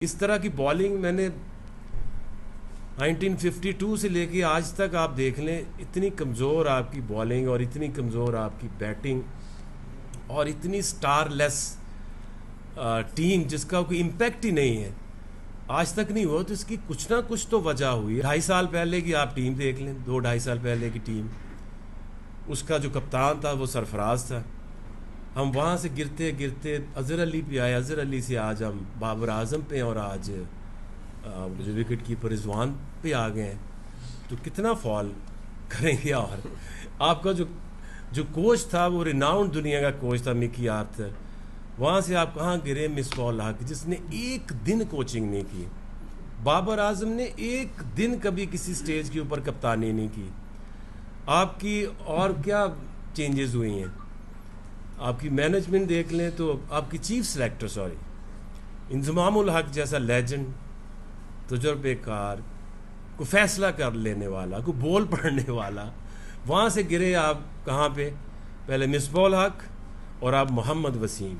इस तरह की बॉलिंग मैंने 1952 से लेके आज तक आप देख लें, इतनी कमज़ोर आपकी बॉलिंग और इतनी कमज़ोर आपकी बैटिंग और इतनी स्टारलेस टीम जिसका कोई इम्पैक्ट ही नहीं है, आज तक नहीं हुआ। तो इसकी कुछ ना कुछ तो वजह हुई है। 2.5 साल पहले की आप टीम देख लें, 2-2.5 साल पहले की टीम, उसका जो कप्तान था वो सरफराज था। हम वहाँ से गिरते गिरते अज़हर अली पे आए, अज़हर अली से आज हम बाबर आज़म पे और आज जो विकेट कीपर रिजवान पे आ गए हैं। तो कितना फॉल करेंगे। और आपका जो कोच था वो रिनाउंड दुनिया का कोच था, मिकी आर्थर। वहाँ से आप कहाँ गिरे? मिसबॉल हक, जिसने एक दिन कोचिंग नहीं की। बाबर आज़म ने एक दिन कभी किसी स्टेज के ऊपर कप्तानी नहीं की। आपकी और क्या चेंजेस हुई हैं? आपकी मैनेजमेंट देख लें तो आपकी चीफ सेलेक्टर इंजमामुल हक जैसा लेजेंड, तजुर्बेकार, को फैसला कर लेने वाला, को बॉल पढ़ने वाला, वहाँ से गिरे आप कहाँ पे? पहले मिसबॉल हक और आप मोहम्मद वसीम।